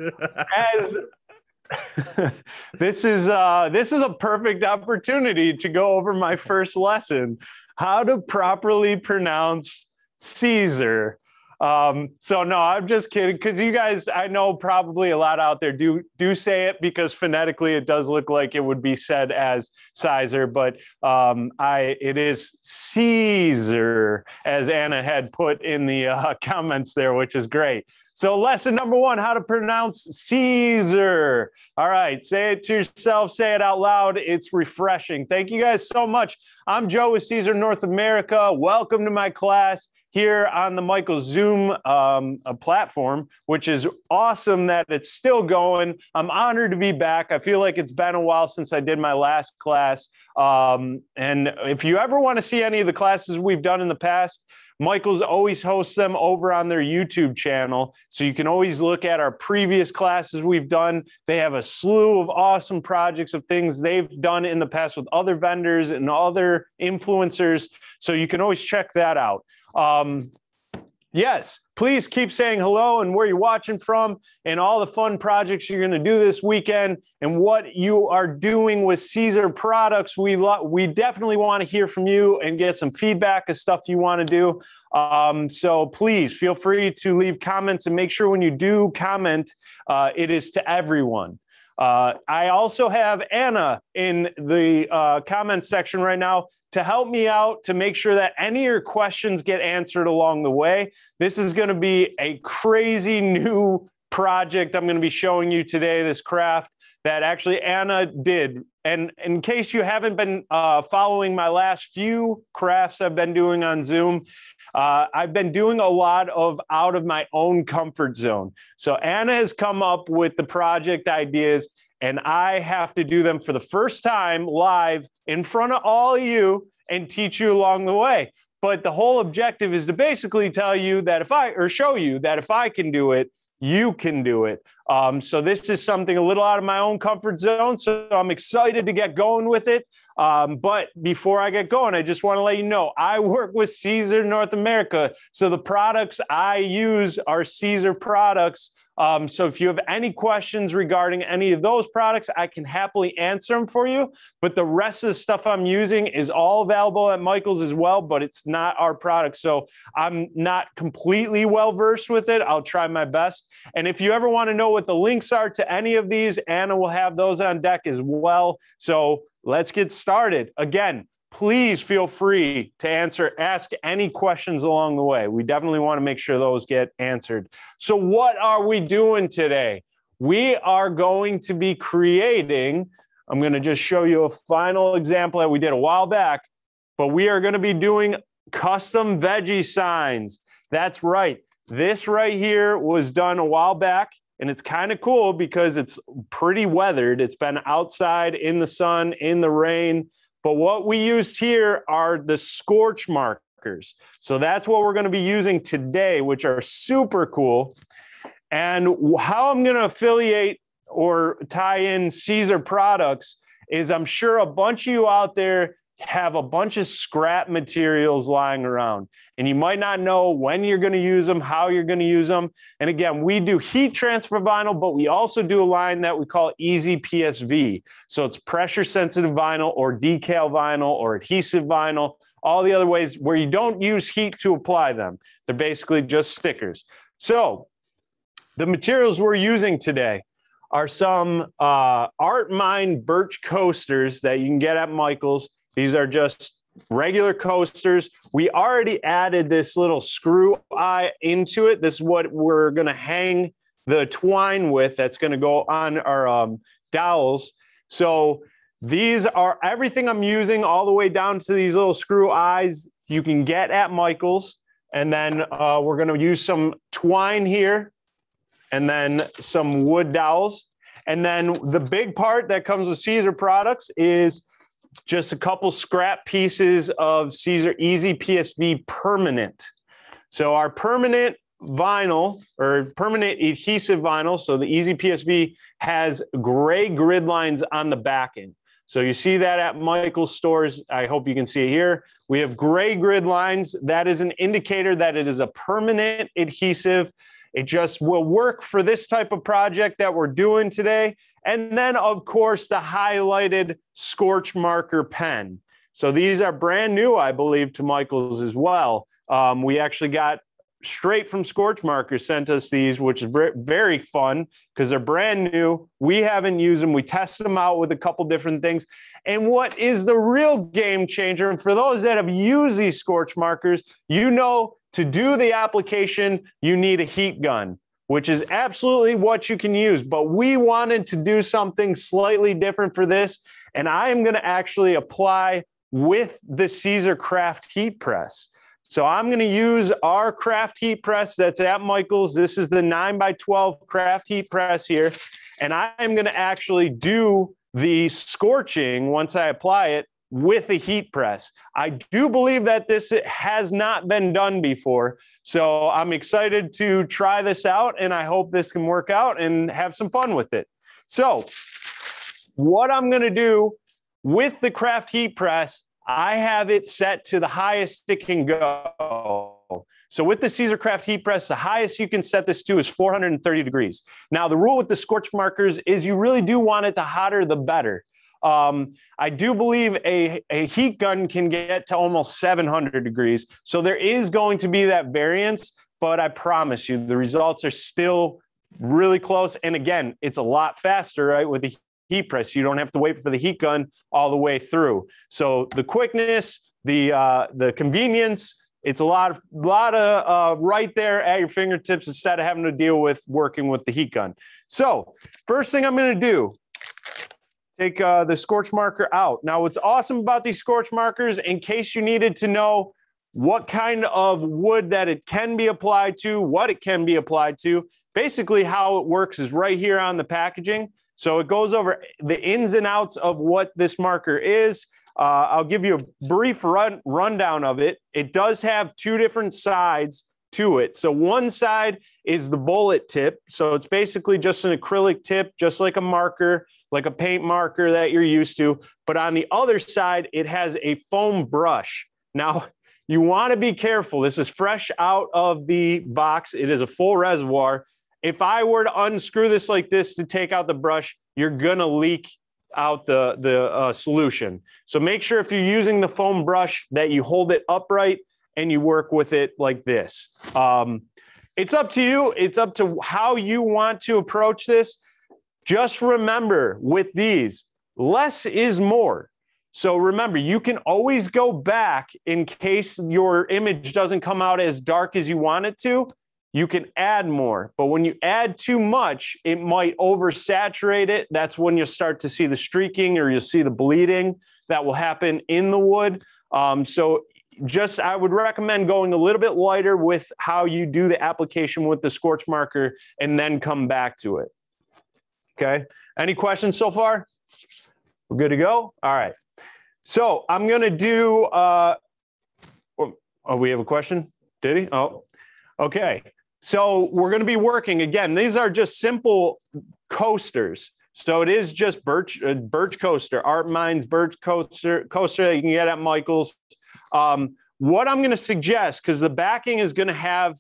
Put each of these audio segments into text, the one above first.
As this is a perfect opportunity to go over my first lesson, how to properly pronounce Siser. So no, I'm just kidding, because you guys, I know probably a lot out there do say it, because phonetically it does look like it would be said as Siser, but it is Siser, as Anna had put in the comments there, which is great. So lesson number one, how to pronounce Siser. All right, say it to yourself, say it out loud. It's refreshing. Thank you guys so much. I'm Joe with Siser North America. Welcome to my class here on the Michael Zoom platform, which is awesome that it's still going. I'm honored to be back. I feel like it's been a while since I did my last class. And if you ever want to see any of the classes we've done in the past, Michael's always hosts them over on their YouTube channel. So you can always look at our previous classes we've done. They have a slew of awesome projects of things they've done in the past with other vendors and other influencers. So you can always check that out. Yes, please keep saying hello and where you're watching from and all the fun projects you're going to do this weekend and what you are doing with Siser products. We definitely want to hear from you and get some feedback of stuff you want to do. So please feel free to leave comments, and make sure when you do comment, it is to everyone. I also have Anna in the comment section right now to help me out, to make sure that any of your questions get answered along the way. This is going to be a crazy new project I'm going to be showing you today, this craft that actually Anna did. And in case you haven't been following my last few crafts I've been doing on Zoom, I've been doing a lot of out of my own comfort zone. So Anna has come up with the project ideas, and I have to do them for the first time live in front of all of you and teach you along the way. But the whole objective is to basically tell you that show you that if I can do it, you can do it. So this is something a little out of my own comfort zone. So I'm excited to get going with it. But before I get going, I just want to let you know, I work with Siser North America. So the products I use are Siser products. So if you have any questions regarding any of those products, I can happily answer them for you. But the rest of the stuff I'm using is all available at Michael's as well, but it's not our product. So I'm not completely well-versed with it. I'll try my best. And if you ever want to know what the links are to any of these, Anna will have those on deck as well. So let's get started. Again, please feel free to ask any questions along the way. We definitely want to make sure those get answered. So what are we doing today? We are going to be creating, I'm going to just show you a final example that we did a while back, but we are going to be doing custom veggie signs. That's right. This right here was done a while back, and it's kind of cool because it's pretty weathered. It's been outside in the sun, in the rain. But what we used here are the Scorch Markers. So that's what we're going to be using today, which are super cool. And how I'm going to affiliate or tie in Siser products is, I'm sure a bunch of you out there have a bunch of scrap materials lying around, and you might not know when you're going to use them, how you're going to use them. And again, we do heat transfer vinyl, but we also do a line that we call EasyPSV. So it's pressure sensitive vinyl or decal vinyl or adhesive vinyl, all the other ways where you don't use heat to apply them. They're basically just stickers. So the materials we're using today are some Art Mine Birch coasters that you can get at Michael's. These are just regular coasters. We already added this little screw eye into it. This is what we're going to hang the twine with. That's going to go on our dowels. So these are everything I'm using, all the way down to these little screw eyes you can get at Michael's. And then we're going to use some twine here, and then some wood dowels. And then the big part that comes with Siser products is just a couple scrap pieces of Siser EasyPSV Permanent. So our permanent vinyl, or permanent adhesive vinyl, so the EasyPSV has gray grid lines on the back end. So you see that at Michael's stores. I hope you can see it here. We have gray grid lines. That is an indicator that it is a permanent adhesive. It just will work for this type of project that we're doing today. And then, of course, the highlighted Scorch Marker pen. So these are brand new, I believe, to Michael's as well. We actually got straight from Scorch Marker sent us these, which is very fun because they're brand new. We haven't used them. We tested them out with a couple different things. And what is the real game changer, and for those that have used these Scorch Markers, you know to do the application, you need a heat gun, which is absolutely what you can use. But we wanted to do something slightly different for this, and I am going to actually apply with the Siser Craft Heat Press. So I'm going to use our craft heat press that's at Michael's. This is the 9x12 craft heat press here. And I'm going to actually do the scorching once I apply it with a heat press. I do believe that this has not been done before. So I'm excited to try this out, and I hope this can work out and have some fun with it. So what I'm going to do with the craft heat press, I have it set to the highest it can go. So with the Siser Craft Heat Press, the highest you can set this to is 430 degrees. Now, the rule with the Scorch Markers is you really do want it the hotter, the better. I do believe a heat gun can get to almost 700 degrees. So there is going to be that variance, but I promise you the results are still really close. And again, it's a lot faster, right, with the heat press. You don't have to wait for the heat gun all the way through. So the quickness, the convenience, it's a lot of right there at your fingertips instead of having to deal with working with the heat gun. So first thing I'm going to do, take the Scorch Marker out. Now, what's awesome about these Scorch Markers, in case you needed to know what kind of wood that it can be applied to, what it can be applied to, basically how it works is right here on the packaging. So it goes over the ins and outs of what this marker is. I'll give you a brief rundown of it. It does have two different sides to it. So one side is the bullet tip. So it's basically just an acrylic tip, just like a marker, like a paint marker that you're used to. But on the other side, it has a foam brush. Now, you want to be careful. This is fresh out of the box. It is a full reservoir. If I were to unscrew this like this to take out the brush, you're going to leak out the solution. So make sure if you're using the foam brush that you hold it upright and you work with it like this. It's up to you. It's up to how you want to approach this. Just remember with these, less is more. So remember, you can always go back in case your image doesn't come out as dark as you want it to. You can add more, but when you add too much, it might oversaturate it. That's when you'll start to see the streaking or you'll see the bleeding that will happen in the wood. So I would recommend going a little bit lighter with how you do the application with the Scorch Marker and then come back to it. Okay. Any questions so far? We're good to go? All right. So I'm going to do, we have a question? Did he? Oh, okay. So we're going to be working, again, these are just simple coasters. So it is just Birch coaster, Art Minds Birch coaster that you can get at Michael's. What I'm going to suggest, because the backing is going to have,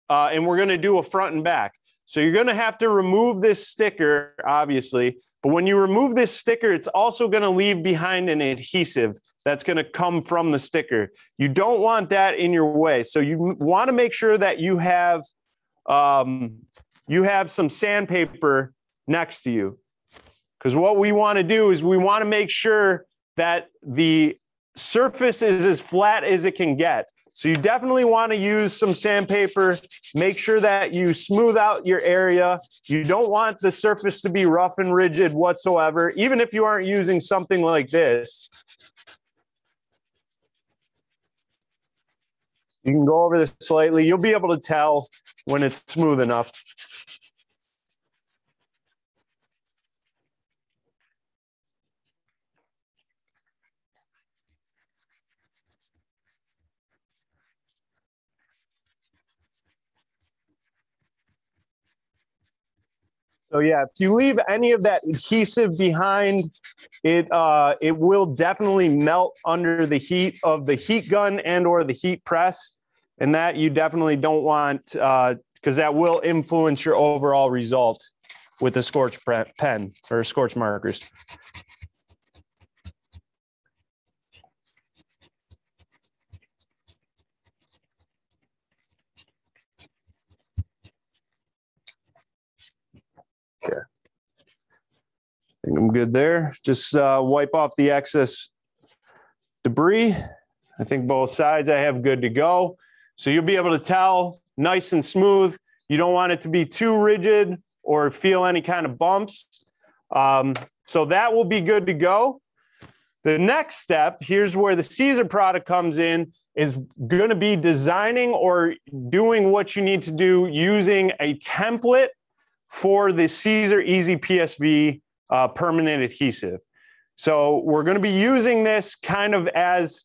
and we're going to do a front and back. So you're going to have to remove this sticker, obviously. But when you remove this sticker, it's also going to leave behind an adhesive that's going to come from the sticker. You don't want that in your way. So you want to make sure that you have some sandpaper next to you. Because what we want to do is we want to make sure that the surface is as flat as it can get. So you definitely want to use some sandpaper. Make sure that you smooth out your area. You don't want the surface to be rough and rigid whatsoever, even if you aren't using something like this. You can go over this slightly. You'll be able to tell when it's smooth enough. So yeah, if you leave any of that adhesive behind, it will definitely melt under the heat of the heat gun and or the heat press. And that you definitely don't want because that will influence your overall result with the Scorch pen or Scorch markers. Okay. I think I'm good there. Just wipe off the excess debris. I think both sides I have good to go. So you'll be able to tell nice and smooth. You don't want it to be too rigid or feel any kind of bumps. So that will be good to go. The next step, here's where the Siser product comes in, is going to be designing or doing what you need to do using a template for the Siser EasyPSV permanent adhesive. So we're going to be using this kind of as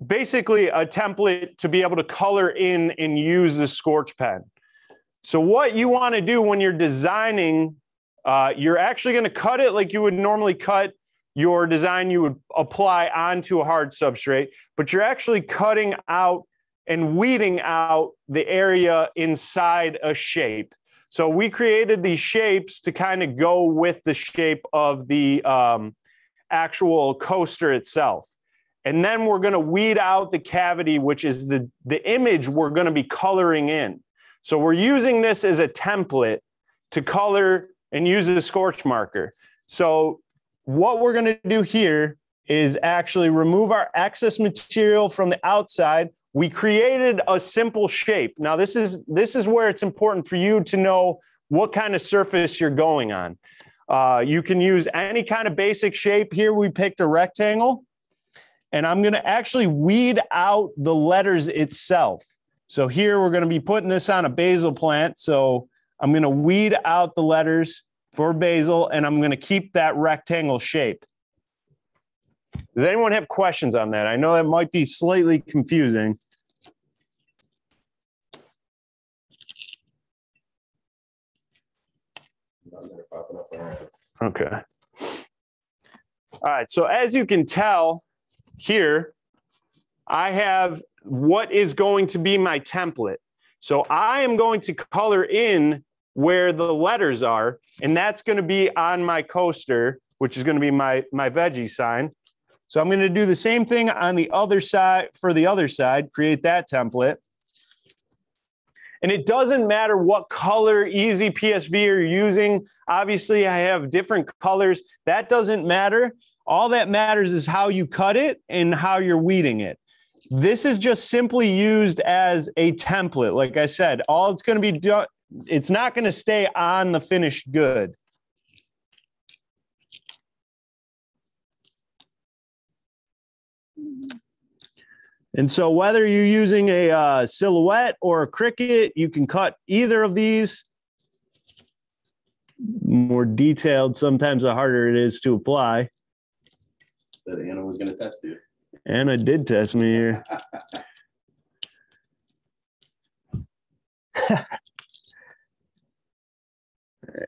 basically a template to be able to color in and use the Scorch pen. So what you want to do when you're designing, you're actually going to cut it like you would normally cut your design you would apply onto a hard substrate, but you're actually cutting out and weeding out the area inside a shape. So we created these shapes to kind of go with the shape of the actual coaster itself. And then we're going to weed out the cavity, which is the image we're going to be coloring in. So we're using this as a template to color and use the Scorch marker. So what we're going to do here is actually remove our excess material from the outside. We created a simple shape. Now, this is where it's important for you to know what kind of surface you're going on. You can use any kind of basic shape. Here we picked a rectangle, and I'm going to actually weed out the letters itself. So here we're going to be putting this on a basil plant. So I'm going to weed out the letters for basil, and I'm going to keep that rectangle shape. Does anyone have questions on that? I know that might be slightly confusing. Okay. All right, so as you can tell here, I have what is going to be my template. So I am going to color in where the letters are, and that's going to be on my coaster, which is going to be my veggie sign. So I'm going to do the same thing on the other side, for the other side, create that template. And it doesn't matter what color EasyPSV you're using. Obviously, I have different colors. That doesn't matter. All that matters is how you cut it and how you're weeding it. This is just simply used as a template. Like I said, all it's going to be done, it's not going to stay on the finished good. And so whether you're using a silhouette or a Cricut, you can cut either of these. More detailed, sometimes the harder it is to apply. That Anna was going to test you. Anna did test me here. All right.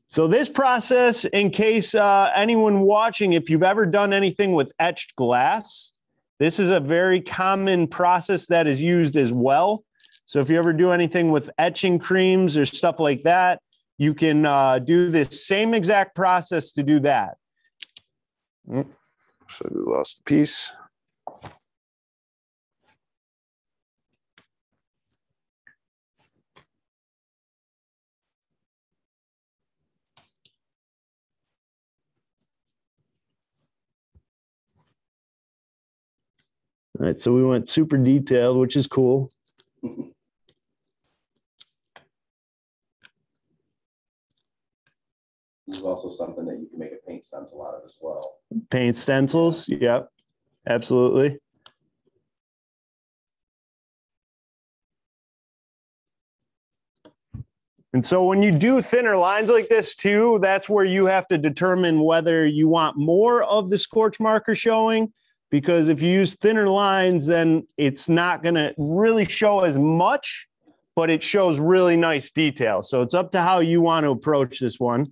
So this process, in case anyone watching, if you've ever done anything with etched glass, this is a very common process that is used as well. So if you ever do anything with etching creams or stuff like that, you can do this same exact process to do that. So we lost a piece. All right, so we went super detailed, which is cool. This is also something that you can make a paint stencil out of as well. Paint stencils, yep, absolutely. And so when you do thinner lines like this too, that's where you have to determine whether you want more of the Scorch marker showing, because if you use thinner lines, then it's not going to really show as much, but it shows really nice detail. So it's up to how you want to approach this one.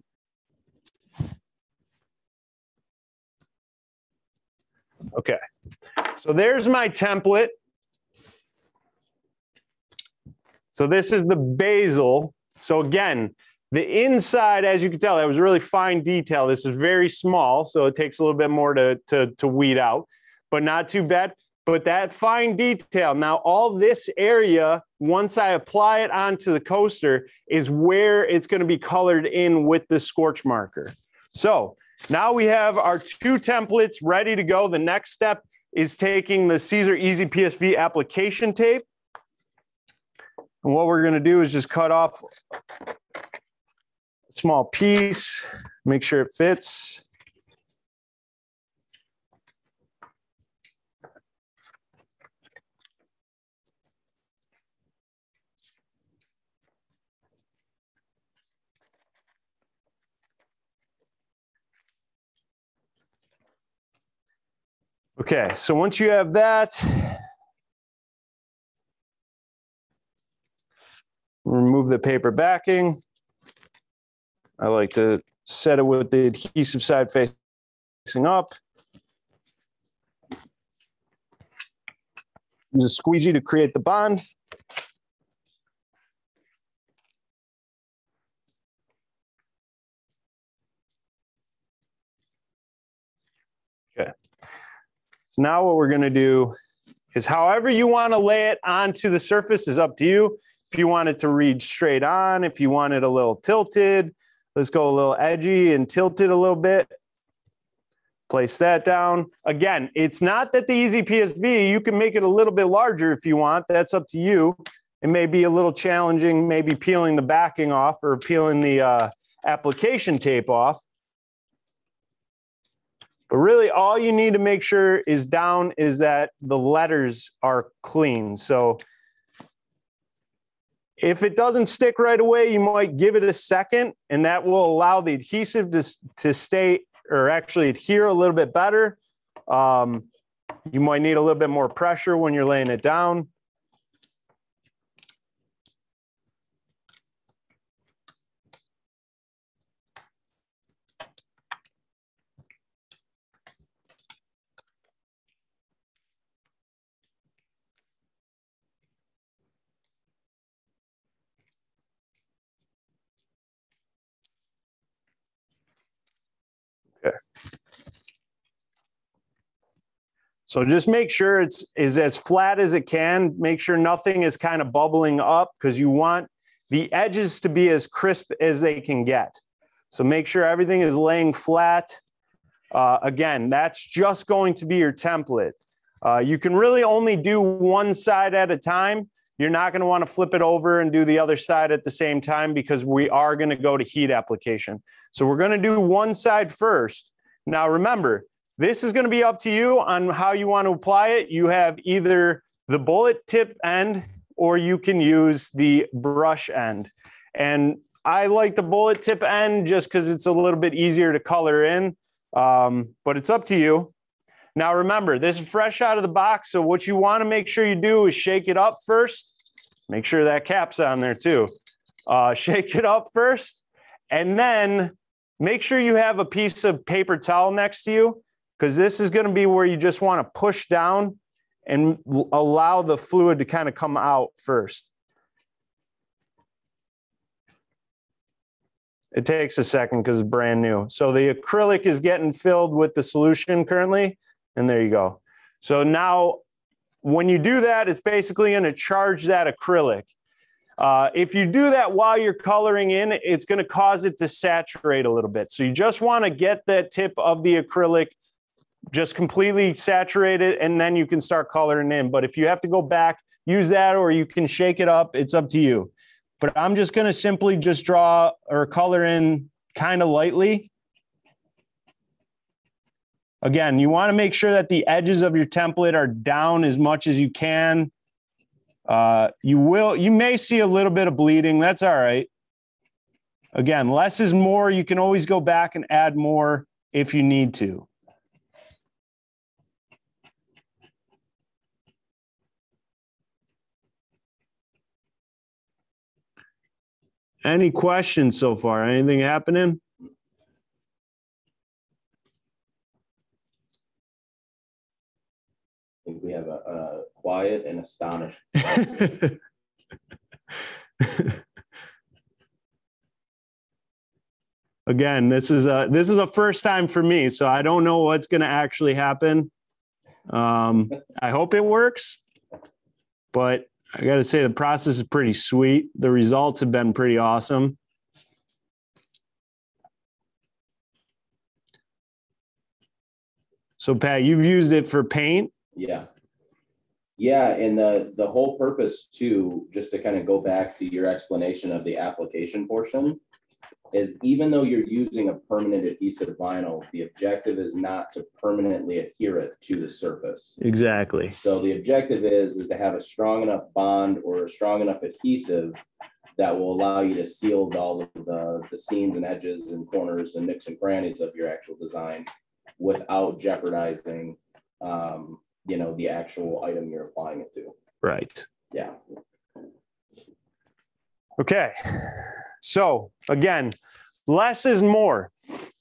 Okay, so there's my template. So this is the basil. So again, the inside, as you can tell, that was really fine detail. This is very small, so it takes a little bit more to weed out, but not too bad. But that fine detail, now all this area, once I apply it onto the coaster, is where it's going to be colored in with the scorch marker. So now we have our two templates ready to go. The next step is taking the Siser EasyPSV application tape. And what we're going to do is just cut off a small piece, make sure it fits. Okay, so once you have that, remove the paper backing. I like to set it with the adhesive side facing up. Use a squeegee to create the bond. Okay. So now what we're going to do is however you want to lay it onto the surface is up to you. If you want it to read straight on, if you want it a little tilted, let's go a little edgy and tilt it a little bit. Place that down. Again, it's not that the EasyPSV, you can make it a little bit larger if you want. That's up to you. It may be a little challenging, maybe peeling the backing off or peeling the application tape off. But really all you need to make sure is down is that the letters are clean. So if it doesn't stick right away, you might give it a second, and that will allow the adhesive to stay or actually adhere a little bit better. You might need a little bit more pressure when you're laying it down. Okay. So just make sure it's as flat as it can. Make sure nothing is kind of bubbling up because you want the edges to be as crisp as they can get. So make sure everything is laying flat. Again, that's just going to be your template. You can really only do one side at a time. You're not going to want to flip it over and do the other side at the same time because we are going to go to heat application. So we're going to do one side first. Now remember, this is going to be up to you on how you want to apply it. You have either the bullet tip end or you can use the brush end. And I like the bullet tip end just because it's a little bit easier to color in, but it's up to you. Now remember, this is fresh out of the box, so what you want to make sure you do is shake it up first. Make sure that cap's on there too. Shake it up first, and then make sure you have a piece of paper towel next to you, because this is going to be where you just want to push down and allow the fluid to kind of come out first. It takes a second because it's brand new. So the acrylic is getting filled with the solution currently. And there you go. So now when you do that, it's basically going to charge that acrylic. If you do that while you're coloring in, it's going to cause it to saturate a little bit. So you just want to get that tip of the acrylic just completely saturated, and then you can start coloring in. But if you have to go back, use that, or you can shake it up. It's up to you. But I'm just going to simply just draw or color in kind of lightly. Again, you want to make sure that the edges of your template are down as much as you can. You may see a little bit of bleeding. That's all right. Again, less is more. You can always go back and add more if you need to. Any questions so far? Anything happening? quiet and astonished. Again, this is a first time for me, so I don't know what's going to actually happen. I hope it works, but I got to say the process is pretty sweet. The results have been pretty awesome. So Pat, you've used it for paint? Yeah. Yeah, and the whole purpose too, just to kind of go back to your explanation of the application portion, is even though you're using a permanent adhesive vinyl, the objective is not to permanently adhere it to the surface. Exactly. So the objective is to have a strong enough bond or a strong enough adhesive that will allow you to seal all of the seams and edges and corners and nooks and crannies of your actual design without jeopardizing, you know, the actual item you're applying it to. Right. Yeah. Okay. So again, less is more.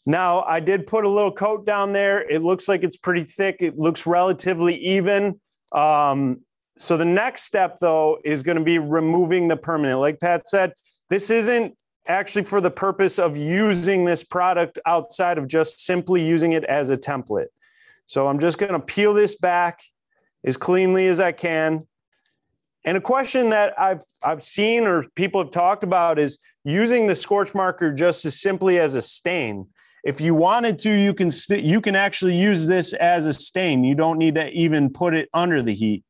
Now I did put a little coat down there. It looks like it's pretty thick. It looks relatively even. So the next step though is going to be removing the permanent. Like Pat said, this isn't actually for the purpose of using this product outside of just simply using it as a template. So I'm just going to peel this back as cleanly as I can. And a question that I've seen or people have talked about is using the scorch marker just as simply as a stain. If you wanted to, you can actually use this as a stain. You don't need to even put it under the heat.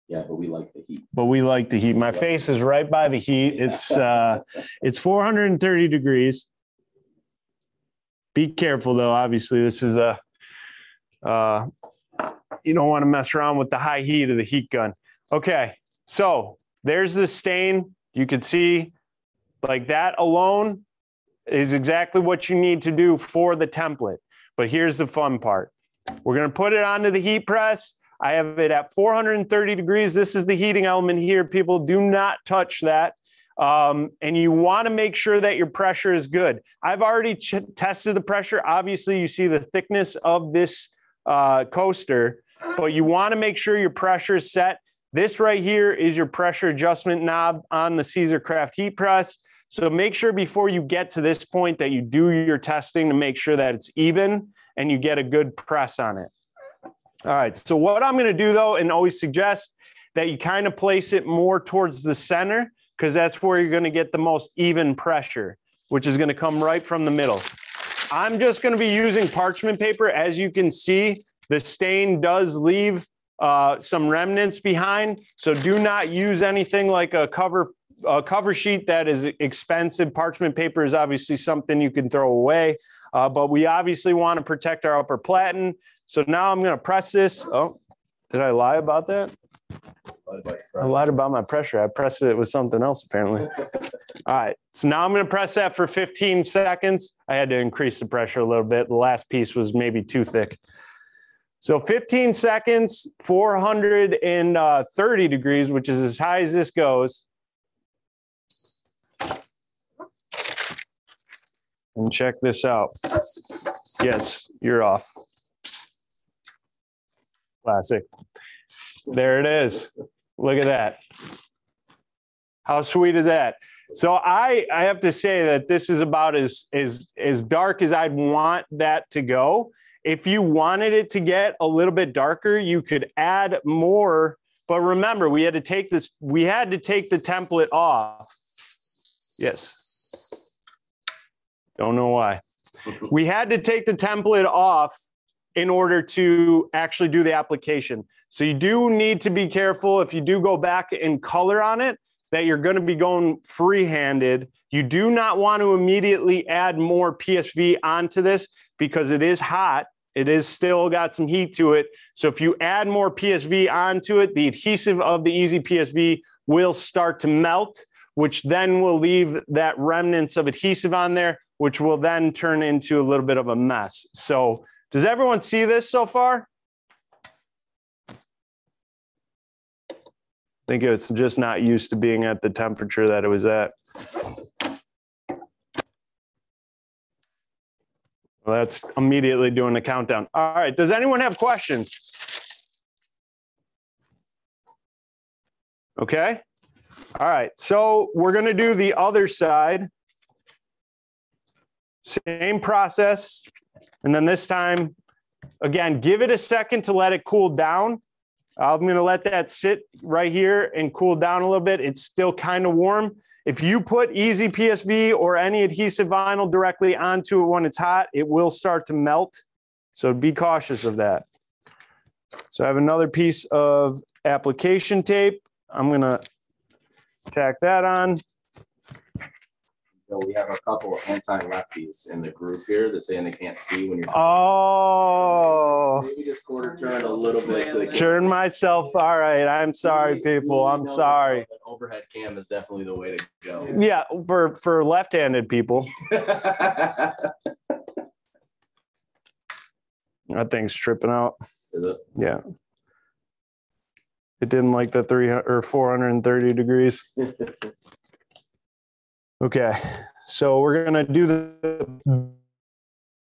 Yeah, but we like the heat. But we like the heat. My face is right by the heat. It's 430 degrees. Be careful though. Obviously, this is you don't want to mess around with the high heat of the heat gun. Okay, so there's the stain. You can see like that alone is exactly what you need to do for the template. But here's the fun part. We're going to put it onto the heat press. I have it at 430 degrees. This is the heating element here. People, do not touch that. And you want to make sure that your pressure is good. I've already tested the pressure. Obviously, you see the thickness of this coaster, but you want to make sure your pressure is set. This right here is your pressure adjustment knob on the Siser Craft heat press. So make sure before you get to this point that you do your testing to make sure that it's even and you get a good press on it. All right, so what I'm going to do though, and always suggest that you kind of place it more towards the center because that's where you're going to get the most even pressure, which is going to come right from the middle. I'm just going to be using parchment paper. As you can see, the stain does leave some remnants behind. So do not use anything like a cover sheet that is expensive. Parchment paper is obviously something you can throw away, but we obviously want to protect our upper platen. So now I'm going to press this. Oh, did I lie about that? I lied about my pressure. I pressed it with something else apparently. All right, so now I'm going to press that for 15 seconds. I had to increase the pressure a little bit. The last piece was maybe too thick. So 15 seconds, 430 degrees, which is as high as this goes. And check this out. Yes, you're off. Classic. There it is. Look at that. How sweet is that? So I have to say that this is about as dark as I'd want that to go. If you wanted it to get a little bit darker, you could add more. But remember, we had to take the template off. Yes. Don't know why. We had to take the template off in order to actually do the application. So you do need to be careful if you do go back and color on it, that you're going to be going free-handed. You do not want to immediately add more PSV onto this because it is hot. It is still got some heat to it. So if you add more PSV onto it, the adhesive of the EasyPSV will start to melt, which then will leave that remnants of adhesive on there, which will then turn into a little bit of a mess. So does everyone see this so far? I think it's just not used to being at the temperature that it was at. Well, that's immediately doing the countdown. All right, does anyone have questions? Okay. All right, so we're gonna do the other side. Same process. And then this time, again, give it a second to let it cool down. I'm gonna let that sit right here and cool down a little bit. It's still kind of warm. If you put EasyPSV or any adhesive vinyl directly onto it when it's hot, it will start to melt. So be cautious of that. So I have another piece of application tape. I'm gonna tack that on. So we have a couple of anti-lefties in the group here that saying they can't see when you're. Oh. Maybe just quarter turn a little bit to the Turn myself. All right. I'm sorry, people. I'm sorry. Overhead cam is definitely the way to go. Yeah, for left-handed people. That thing's tripping out. Is it? Yeah. It didn't like the 300 or 430 degrees. Okay, so we're gonna do the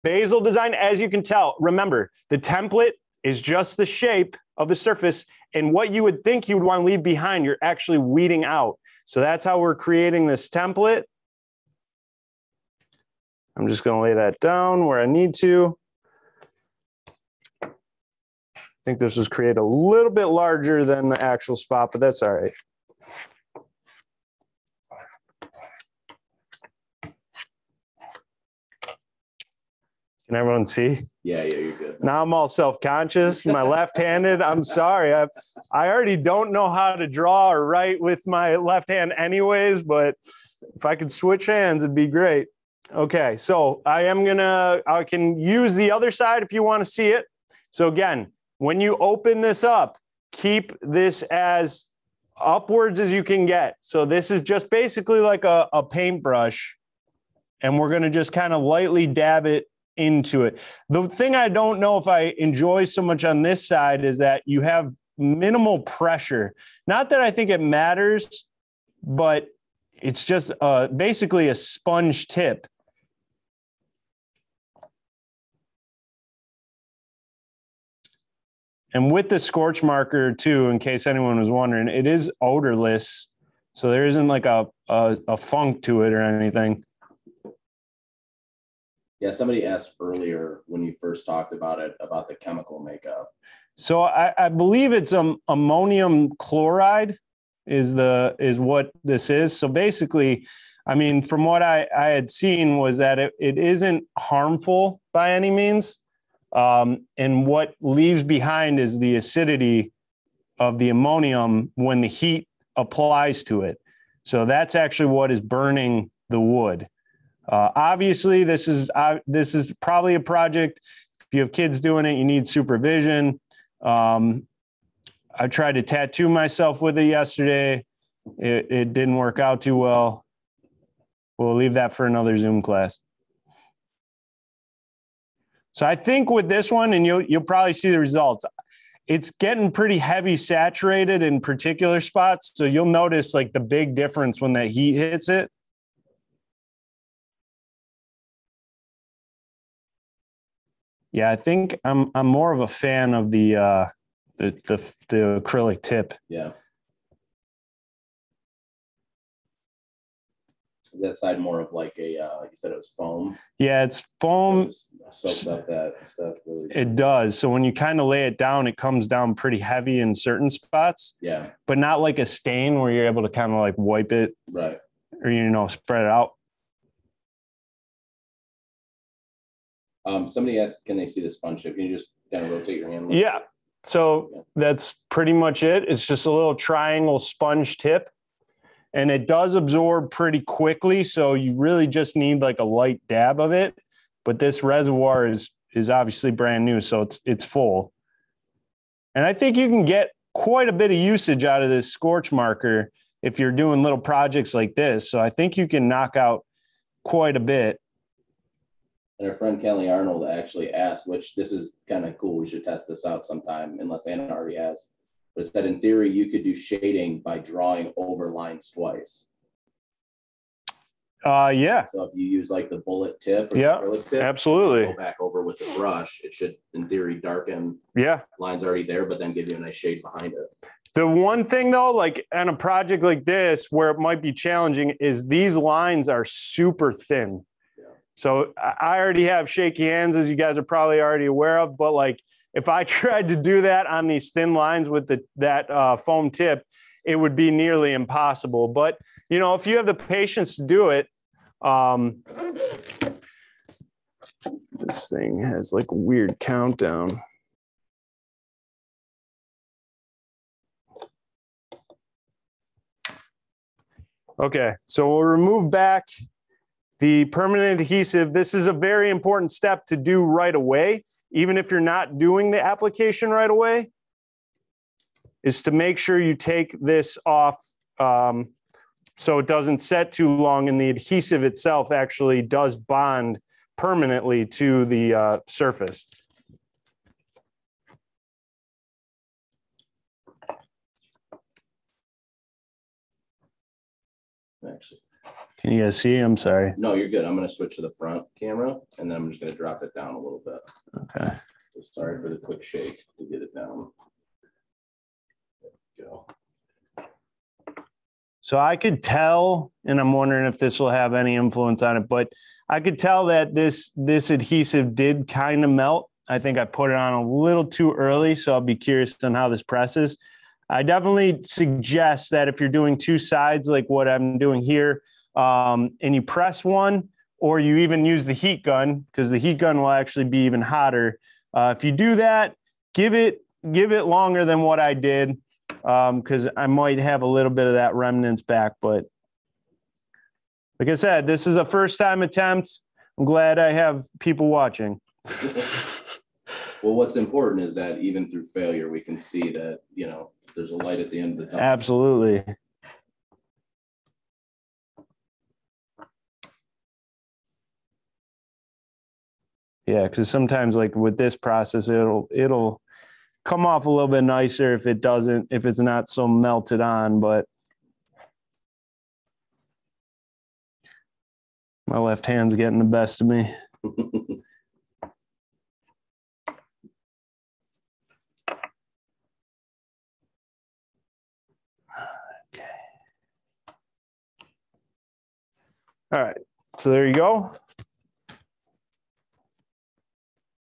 basil design. As you can tell, remember, the template is just the shape of the surface, and what you would think you would want to leave behind, you're actually weeding out. So that's how we're creating this template. I'm just gonna lay that down where I need to. I think this was created a little bit larger than the actual spot, but that's all right. Can everyone see? Yeah, you're good. Now I'm all self-conscious. My left-handed. I'm sorry. I already don't know how to draw or write with my left hand anyways, but if I could switch hands, it'd be great. Okay, so I can use the other side if you want to see it. So again, when you open this up, keep this as upwards as you can get. So this is just basically like a paintbrush, and we're going to just kind of lightly dab it into it. The thing I don't know if I enjoy so much on this side is that you have minimal pressure. Not that I think it matters, but it's just basically a sponge tip. And with the Scorch Marker too, in case anyone was wondering, it is odorless. So there isn't like a funk to it or anything. Yeah, somebody asked earlier when you first talked about it, about the chemical makeup. So I believe it's ammonium chloride is what this is. So basically, I mean, from what I had seen was that it isn't harmful by any means. And what leaves behind is the acidity of the ammonium when the heat applies to it. So that's actually what is burning the wood. Obviously, this is probably a project. If you have kids doing it, you need supervision. I tried to tattoo myself with it yesterday. It didn't work out too well. We'll leave that for another Zoom class. So I think with this one, and you'll probably see the results, it's getting pretty heavy saturated in particular spots. So you'll notice like the big difference when that heat hits it. Yeah, I think I'm more of a fan of the acrylic tip. Yeah. Is that side more of like a like you said it was foam? Yeah, it's foam. Soaks up that stuff really. It does. So when you kind of lay it down, it comes down pretty heavy in certain spots. Yeah. But not like a stain where you're able to kind of like wipe it. Right. Or spread it out. Somebody asked, can they see the sponge tip? Can you just kind of rotate your hand? Yeah. So that's pretty much it. It's just a little triangle sponge tip. And it does absorb pretty quickly. So you really just need like a light dab of it. But this reservoir is obviously brand new. So it's full. And I think you can get quite a bit of usage out of this Scorch Marker if you're doing little projects like this. So I think you can knock out quite a bit. And our friend Kelly Arnold actually asked, which this is kind of cool. We should test this out sometime, unless Anna already has. But it said in theory, you could do shading by drawing over lines twice. Yeah. So if you use like the bullet tip or Yeah, the acrylic tip, absolutely. go back over with the brush, it should in theory darken. Yeah. Lines already there, but then give you a nice shade behind it. The one thing though, like on a project like this, where it might be challenging is these lines are super thin. Yeah. So I already have shaky hands, as you guys are probably already aware of, but like if I tried to do that on these thin lines with that foam tip, it would be nearly impossible. But you know, if you have the patience to do it, this thing has like a weird countdown. Okay, so we'll remove back the permanent adhesive. This is a very important step to do right away, even if you're not doing the application right away, is to make sure you take this off so it doesn't set too long and the adhesive itself actually does bond permanently to the surface. Actually, can you guys see? I'm sorry. No, you're good. I'm going to switch to the front camera and then I'm just going to drop it down a little bit. Okay. So sorry for the quick shake to get it down. There we go. So I could tell, and I'm wondering if this will have any influence on it, but I could tell that this adhesive did kind of melt. I think I put it on a little too early, so I'll be curious on how this presses. I definitely suggest that if you're doing two sides, like what I'm doing here, and you press one, or you even use the heat gun, because the heat gun will actually be even hotter. If you do that, give it longer than what I did, because I might have a little bit of that remnants back. But like I said, this is a first-time attempt. I'm glad I have people watching. Well, what's important is that even through failure, we can see that, you know, there's a light at the end of the tunnel. Absolutely. Yeah, because sometimes like with this process, it'll come off a little bit nicer if it's not so melted on, but my left hand's getting the best of me. All right, so there you go.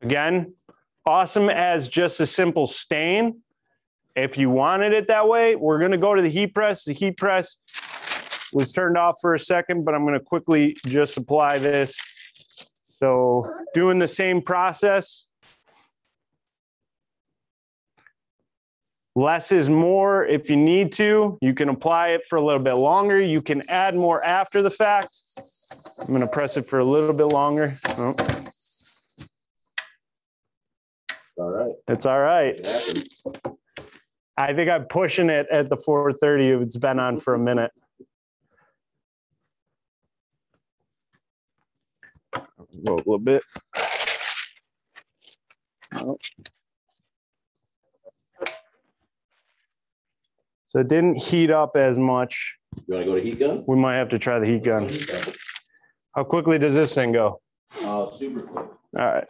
Again, awesome as just a simple stain. If you wanted it that way, we're gonna go to the heat press. The heat press was turned off for a second, but I'm gonna quickly just apply this. So doing the same process. Less is more. If you need to, you can apply it for a little bit longer. You can add more after the fact. I'm going to press it for a little bit longer. Oh. All right. It's all right. I think I'm pushing it at the 430. It's been on for a minute. Go a little bit. Oh. So it didn't heat up as much. You want to go to heat gun? We might have to try the heat gun. How quickly does this thing go? Super quick. All right.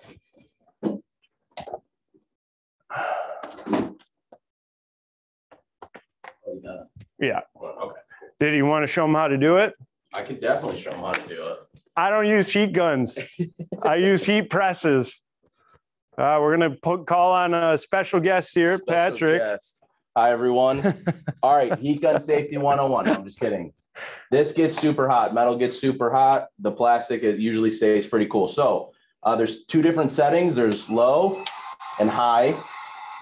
Yeah. Okay. Did you want to show them how to do it? I could definitely show them how to do it. I don't use heat guns. I use heat presses. We're going to call on a special guest here, Patrick. Guest. Hi, everyone. All right, heat gun safety 101. I'm just kidding. This gets super hot. Metal gets super hot. The plastic, it usually stays pretty cool. So there's two different settings. There's low and high.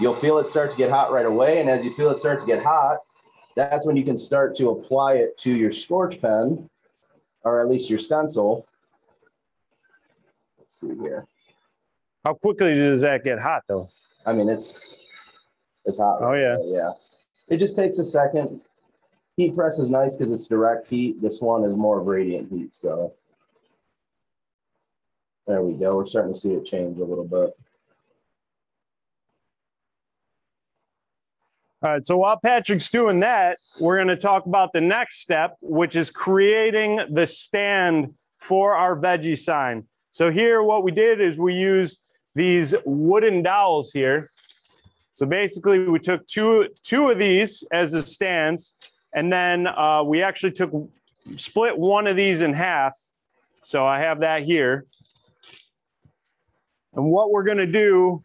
You'll feel it start to get hot right away. And as you feel it start to get hot, that's when you can start to apply it to your Scorch pen, or at least your stencil. Let's see here. How quickly does that get hot, though? I mean, it's hot. Oh, yeah. Yeah. It just takes a second. Heat press is nice because it's direct heat. This one is more of radiant heat. So there we go. We're starting to see it change a little bit. All right, so while Patrick's doing that, we're going to talk about the next step, which is creating the stand for our veggie sign. So here, what we did is we used these wooden dowels here. So basically, we took two of these as the stands, and then we actually split one of these in half. So I have that here. And what we're going to do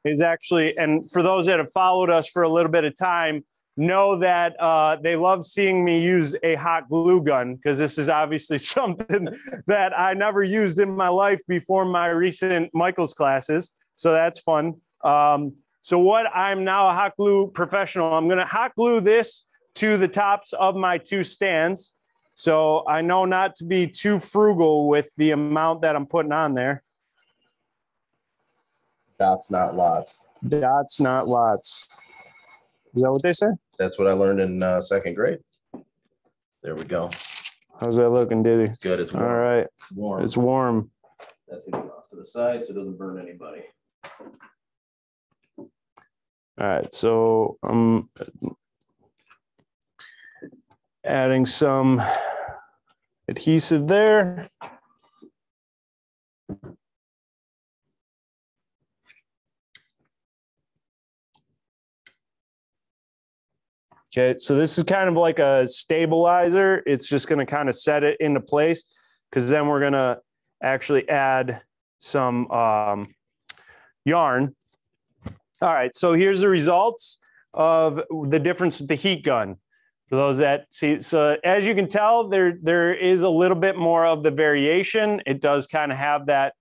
is actually, and for those that have followed us for a little bit of time, know that they love seeing me use a hot glue gun, because this is obviously something that I never used in my life before my recent Michael's classes. So that's fun. So what I'm now a hot glue professional, I'm going to hot glue this to the tops of my two stands. So I know not to be too frugal with the amount that I'm putting on there. Dots, not lots. Dots, not lots. Is that what they say? That's what I learned in second grade. There we go. How's that looking, Diddy? It's good. It's warm. All right. It's warm. It's warm. That's going to go off to the side so it doesn't burn anybody. All right. So I'm adding some adhesive there. Okay, so this is kind of like a stabilizer. It's just going to kind of set it into place, because then we're going to actually add some yarn. All right, so here's the results of the difference with the heat gun. For those that see, so as you can tell, there is a little bit more of the variation. It does kind of have that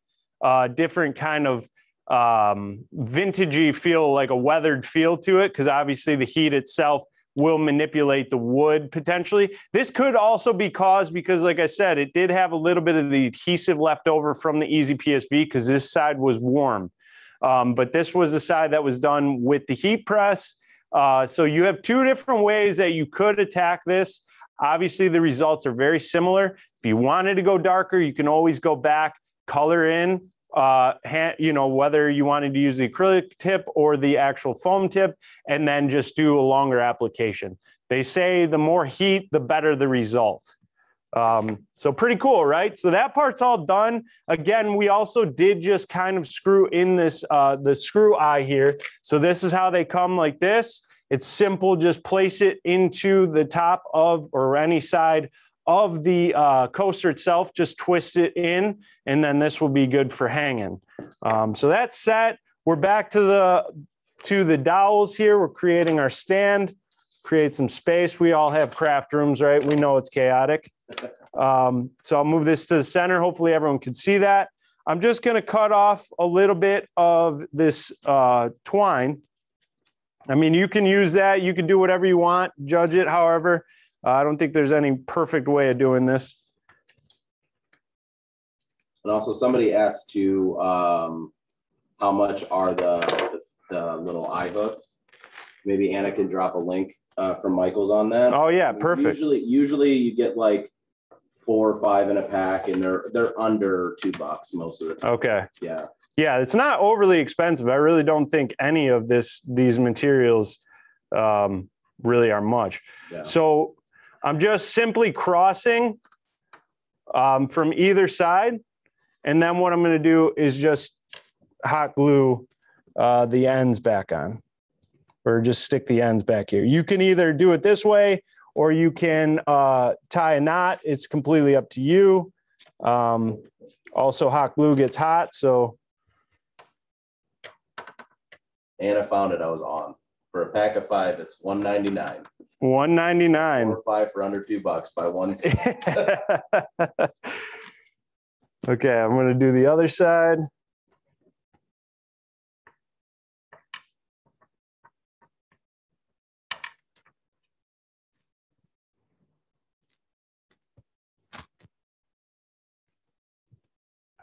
different kind of vintagey feel, like a weathered feel to it, because obviously the heat itself will manipulate the wood potentially. This could also be caused because, like I said, it did have a little bit of the adhesive left over from the EasyPSV, because this side was warm. But this was the side that was done with the heat press. So you have two different ways that you could attack this. Obviously, the results are very similar. If you wanted to go darker, you can always go back, color in, whether you wanted to use the acrylic tip or the actual foam tip, and then just do a longer application. They say the more heat, the better the result. So pretty cool, right? So that part's all done. Again, we also did just kind of screw in this, the screw eye here. So this is how they come, like this. It's simple, just place it into the top of, or any side of the coaster itself, just twist it in, and then this will be good for hanging. So that's set. We're back to the dowels here. We're creating our stand, create some space. We all have craft rooms, right? We know it's chaotic. So I'll move this to the center. Hopefully everyone can see that. I'm just going to cut off a little bit of this twine. I mean, you can use that. You can do whatever you want, judge it however. I don't think there's any perfect way of doing this. And also, somebody asked too, how much are the little eye hooks? Maybe Anna can drop a link from Michael's on that. Oh yeah, perfect. Usually you get like 4 or 5 in a pack, and they're under $2 most of the time. Okay. Yeah. Yeah, it's not overly expensive. I really don't think any of these materials really are much. Yeah. So I'm just simply crossing from either side. And then what I'm going to do is just hot glue the ends back on, or just stick the ends back here. You can either do it this way, or you can tie a knot. It's completely up to you. Also, hot glue gets hot, so. Anna found it. I was on. For a pack of 5, it's $1.99. $1.99. 4 or 5 for under $2 by one seat. Okay, I'm going to do the other side.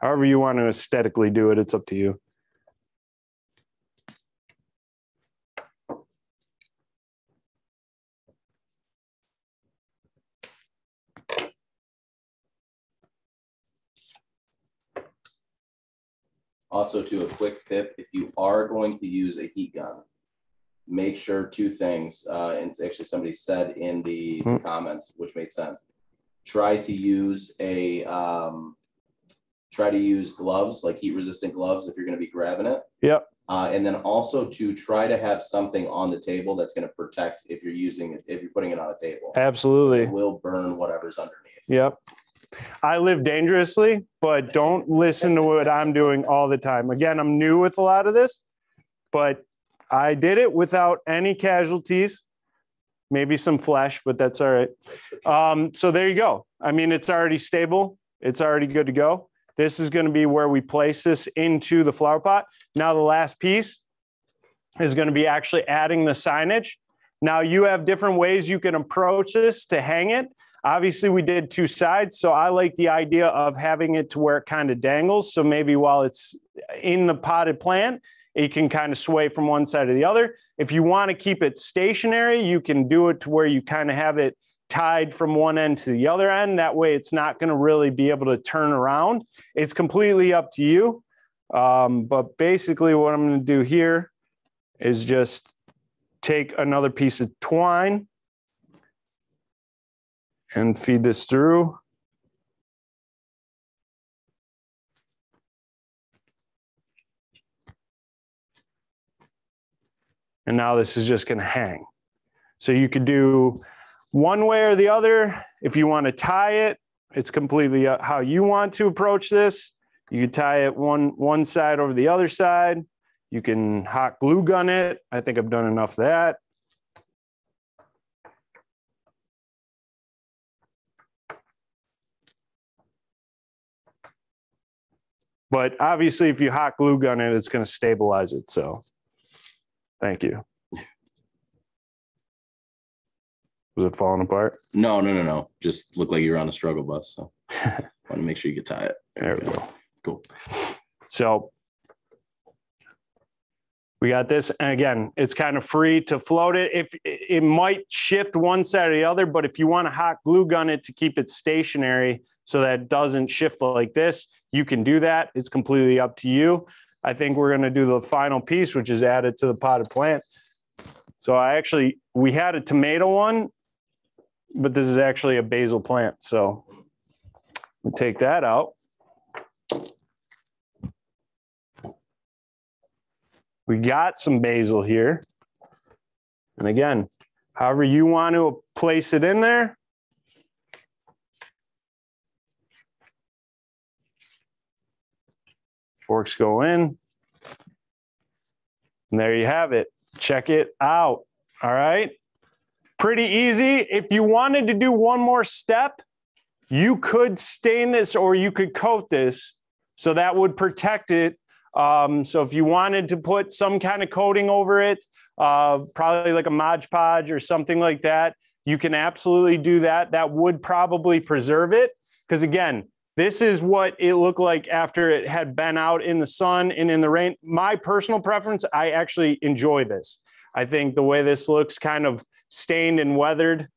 However you want to aesthetically do it, it's up to you. Also, to a quick tip, if you are going to use a heat gun, make sure two things, and actually somebody said in the comments, which made sense. Try to use gloves, like heat resistant gloves, if you're going to be grabbing it. Yep. And then also to try to have something on the table that's going to protect if you're putting it on a table. Absolutely. It will burn whatever's underneath. Yep. I live dangerously, but don't listen to what I'm doing all the time. Again, I'm new with a lot of this, but I did it without any casualties, maybe some flesh, but that's all right. So there you go. I mean, it's already stable. It's already good to go. This is going to be where we place this into the flower pot. Now the last piece is going to be actually adding the signage. Now you have different ways you can approach this to hang it. Obviously we did two sides, so I like the idea of having it to where it kind of dangles. So maybe while it's in the potted plant, it can kind of sway from one side to the other. If you want to keep it stationary, you can do it to where you kind of have it tied from one end to the other end. That way it's not going to really be able to turn around. It's completely up to you. But basically what I'm going to do here is just take another piece of twine and feed this through. And now this is just going to hang. So you could do one way or the other. If you want to tie it, it's completely how you want to approach this. You could tie it one side over the other side. You can hot glue gun it. I think I've done enough of that. But obviously, if you hot glue gun it, it's going to stabilize it. So thank you. Was it falling apart? No. Just looked like you were on a struggle bus. So want to make sure you can tie it. There we go. Cool. So we got this. And again, it's kind of free to float it. If it might shift one side or the other, but if you want to hot glue gun it to keep it stationary so that it doesn't shift like this, you can do that. It's completely up to you. I think we're going to do the final piece, which is add it to the potted plant. So we had a tomato one, but this is actually a basil plant. So we'll take that out. We got some basil here. And again, however you want to place it in there. Forks go in. And there you have it. Check it out. All right. Pretty easy. If you wanted to do one more step, you could stain this or you could coat this. So that would protect it. So if you wanted to put some kind of coating over it, probably like a Mod Podge or something like that, you can absolutely do that. That would probably preserve it. Because again, this is what it looked like after it had been out in the sun and in the rain. My personal preference, I actually enjoy this. I think the way this looks kind of stained and weathered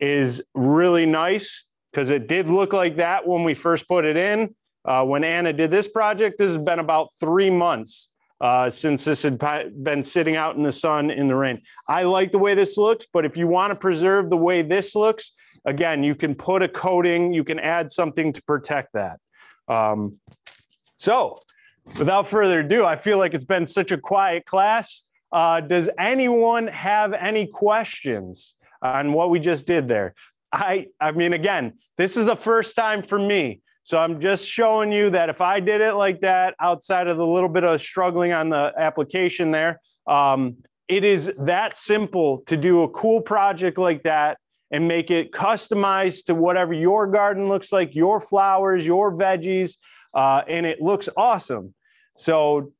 is really nice because it did look like that when we first put it in. When Anna did this project, this has been about 3 months since this had been sitting out in the sun in the rain. I like the way this looks, but if you want to preserve the way this looks, again, you can put a coating, you can add something to protect that. So without further ado, I feel like it's been such a quiet class. Does anyone have any questions on what we just did there? I mean, again, this is the first time for me. So I'm just showing you that if I did it like that, outside of the little bit of struggling on the application there, it is that simple to do a cool project like that and make it customized to whatever your garden looks like, your flowers, your veggies, and it looks awesome. So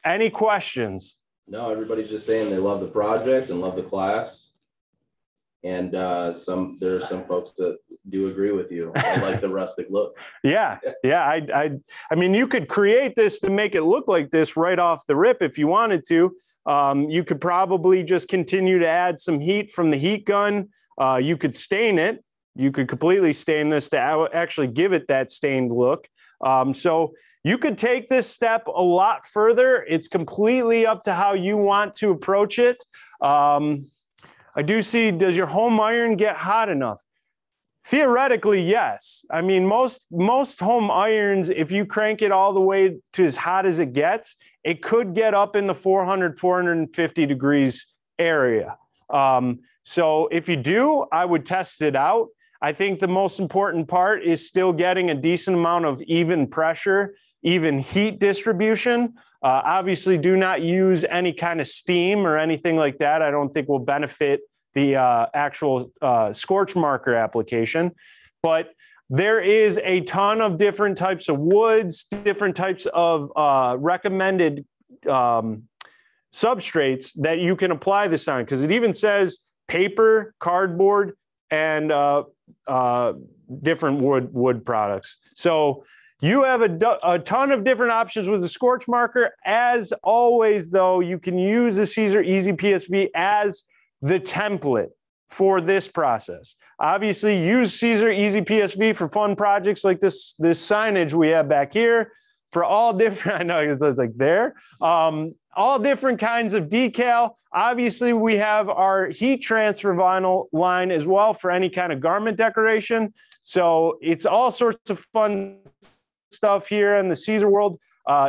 any questions? No, everybody's just saying they love the project and love the class. And there are some folks that do agree with you. I like the rustic look. Yeah. I mean, you could create this to make it look like this right off the rip if you wanted to. You could probably just continue to add some heat from the heat gun. You could stain it. You could completely stain this to actually give it that stained look. So You could take this step a lot further. It's completely up to how you want to approach it. I do see, does your home iron get hot enough? Theoretically, yes. I mean, most home irons, if you crank it all the way to as hot as it gets, it could get up in the 400, 450 degrees area. So if you do, I would test it out. I think the most important part is still getting a decent amount of even pressure, even heat distribution. Obviously, do not use any kind of steam or anything like that. I don't think will benefit the actual scorch marker application. But there is a ton of different types of woods, different types of recommended substrates that you can apply this on, because it even says paper, cardboard, and different wood products. So you have a ton of different options with the Scorch Marker. As always, though, you can use the Siser EasyPSV as the template for this process. Obviously, use Siser EasyPSV for fun projects like this signage we have back here for all different, I know it's like there, all different kinds of decal. Obviously, we have our heat transfer vinyl line as well for any kind of garment decoration. So it's all sorts of fun stuff here in the Siser world.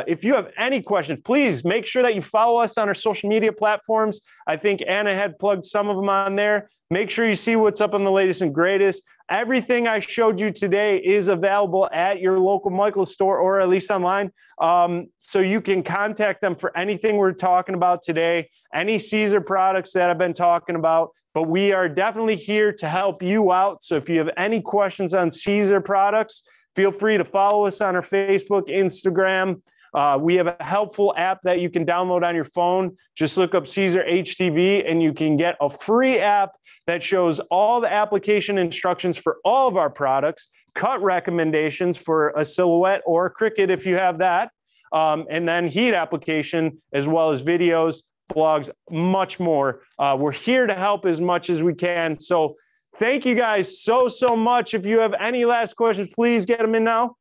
If you have any questions, please make sure that you follow us on our social media platforms. I think Anna had plugged some of them on there. Make sure you see what's up on the latest and greatest. Everything I showed you today is available at your local Michael's store or at least online. So you can contact them for anything we're talking about today, any Siser products that I've been talking about. But we are definitely here to help you out. So if you have any questions on Siser products, feel free to follow us on our Facebook, Instagram. We have a helpful app that you can download on your phone. Just look up Siser HTV and you can get a free app that shows all the application instructions for all of our products, cut recommendations for a silhouette or a Cricut if you have that, and then heat application, as well as videos, blogs, much more. We're here to help as much as we can. So thank you guys so much. If you have any last questions, please get them in now.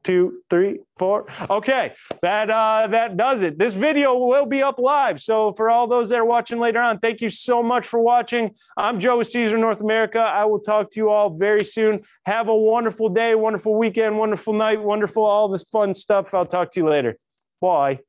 2, 3, 4. Okay, that does it. This video will be up live. So for all those that are watching later on, thank you so much for watching. I'm Joe with Siser North America. I will talk to you all very soon. Have a wonderful day, wonderful weekend, wonderful night, wonderful all this fun stuff. I'll talk to you later. Bye.